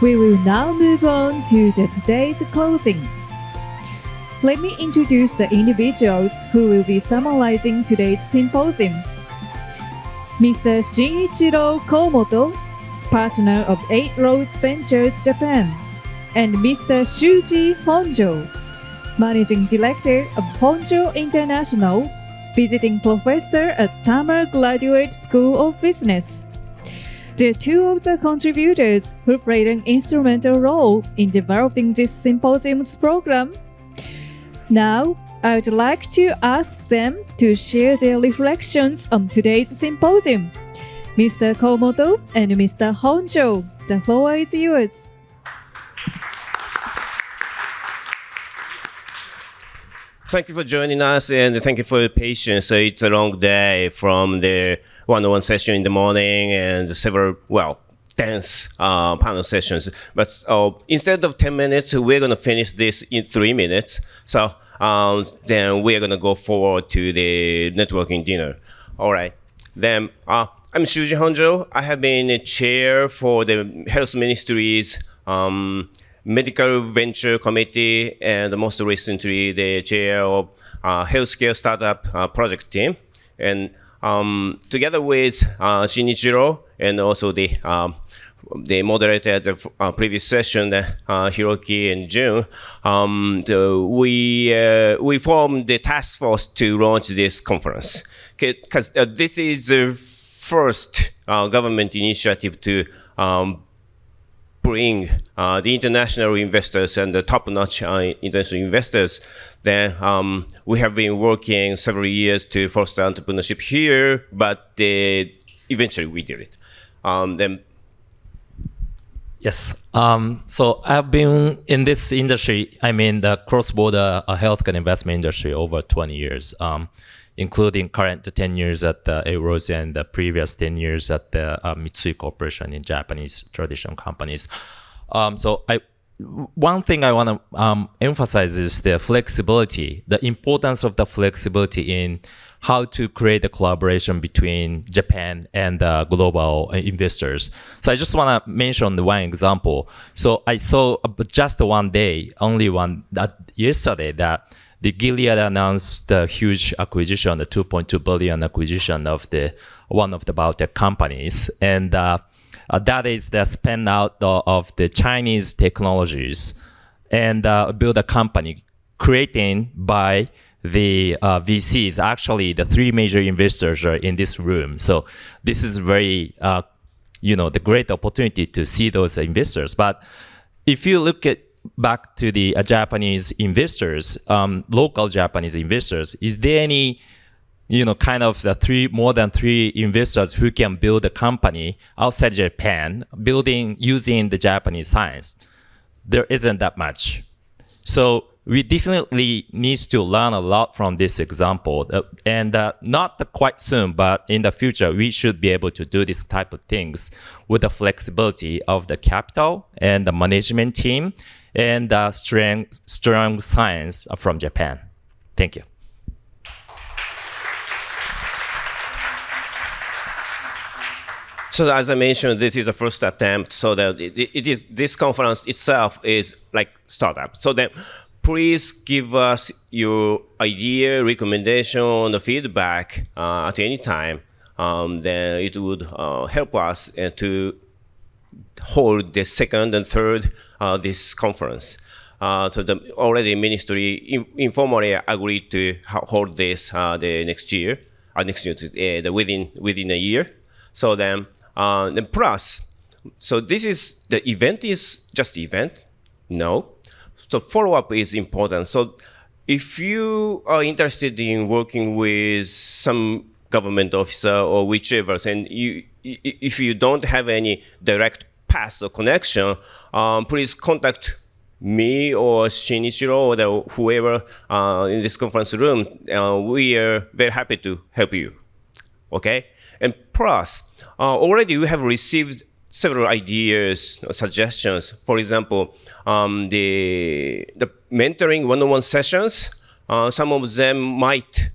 We will now move on to today's closing. Let me introduce the individuals who will be summarizing today's symposium. Mr. Shinichiro Komoto, partner of 8 Rose Ventures Japan, and Mr. Shuji Honjo, managing director of Honjo International, visiting professor at Tama Graduate School of Business. They're 2 of the contributors who played an instrumental role in developing this symposium's program. Now, I would like to ask them to share their reflections on today's symposium. Mr. Komoto and Mr. Honjo, the floor is yours. Thank you for joining us, and thank you for your patience. It's a long day from the one-on-one session in the morning and several, dense panel sessions. But instead of 10 minutes, we're going to finish this in 3 minutes. So then we're going to go forward to the networking dinner. All right. Then I'm Shuji Honjo. I have been a chair for the Health Ministry's Medical Venture Committee, and most recently the chair of Healthcare Startup Project Team. And together with Shinichiro and also the moderator at the previous session, Hiroki and Jun, we formed the task force to launch this conference. Because this is the first government initiative to bring the international investors and the top-notch international investors. Then we have been working several years to foster entrepreneurship here, but eventually we did it. Yes. So I've been in this industry, the cross-border healthcare investment industry over 20 years, including current 10 years at Rose and the previous 10 years at the Mitsui Corporation in Japanese traditional companies. One thing I want to emphasize is the flexibility, the importance of the flexibility in how to create a collaboration between Japan and global investors. So I just want to mention one example. So I saw just one day, yesterday, that the Gilead announced the huge acquisition, the 2.2 billion acquisition of one of the biotech companies. And that is the spin out of the Chinese technologies and build a company creating by the VCs. Actually, the 3 major investors are in this room. So this is very, the great opportunity to see those investors. But if you look back to the Japanese investors, local Japanese investors, is there any, kind of more than 3 investors who can build a company outside Japan, using the Japanese science? There isn't that much. So we definitely need to learn a lot from this example, and not quite soon, but in the future, we should be able to do this type of things with the flexibility of the capital and the management team and strong science from Japan. Thank you. So as I mentioned, this is the first attempt. So that this conference itself is like startup. So then, please give us your idea, recommendation, the feedback at any time. Then it would help us to hold the second and third this conference. So the already ministry informally agreed to hold this the next year, within a year. So then plus, so the event is just event? No. So follow-up is important. So if you are interested in working with some government officer or whichever, and if you don't have any direct path or connection, please contact me or Shinichiro or whoever in this conference room. We are very happy to help you. Okay? And plus, already we have received several ideas or suggestions. For example, the mentoring one-on-one sessions, some of them might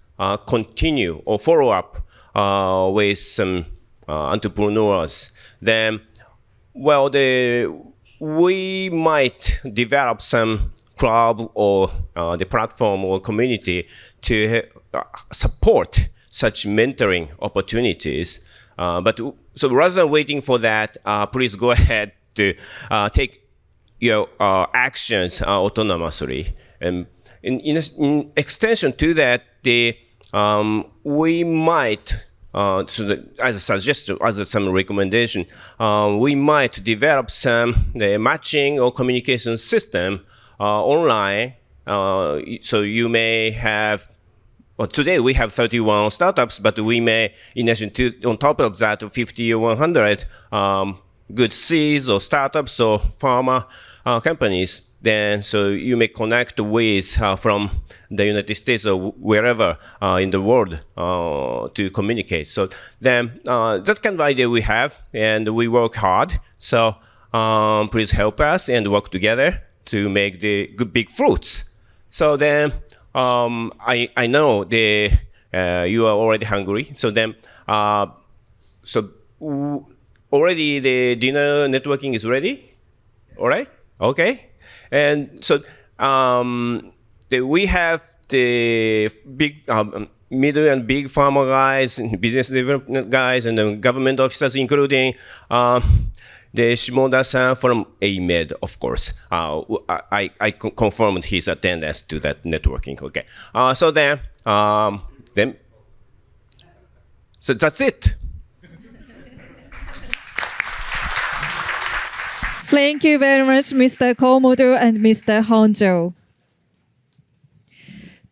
continue or follow up with some entrepreneurs. Then, we might develop some club or the platform or community to support such mentoring opportunities. So rather than waiting for that, please go ahead to take your actions autonomously. And in extension to that, we might, as a suggestion, as some recommendation, we might develop some matching or communication system online. So you may have, well, today we have 31 startups, but we may, in addition to, on top of that, 50 or 100 good seeds or startups or pharma companies. Then, so you may connect with from the United States or wherever in the world to communicate. So then, that kind of idea we have, and we work hard. So please help us and work together to make the good big fruits. So then, I know you are already hungry. So then, already the dinner networking is ready. All right. Okay. And so we have the big, middle and big pharma guys, and business development guys, and the government officers, including the Shimoda-san from AMED, of course. I confirmed his attendance to that networking. Okay. So so that's it. Thank you very much, Mr. Komodo and Mr. Honjo.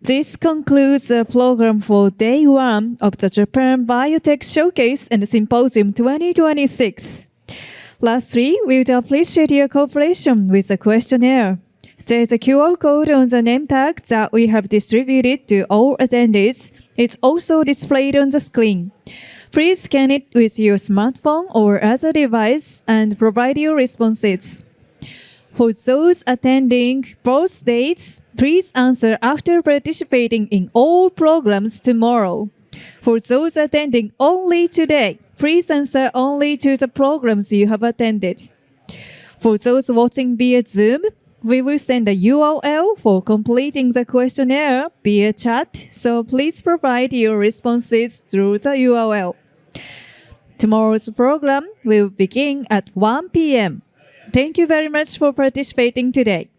This concludes the program for Day 1 of the Japan Biotech Showcase and Symposium 2026. Lastly, we would appreciate your cooperation with the questionnaire. There is a QR code on the name tag that we have distributed to all attendees. It's also displayed on the screen. Please scan it with your smartphone or other device and provide your responses. For those attending both dates, please answer after participating in all programs tomorrow. For those attending only today, please answer only to the programs you have attended. For those watching via Zoom, we will send a URL for completing the questionnaire via chat, so please provide your responses through the URL. Tomorrow's program will begin at 1 p.m. Thank you very much for participating today.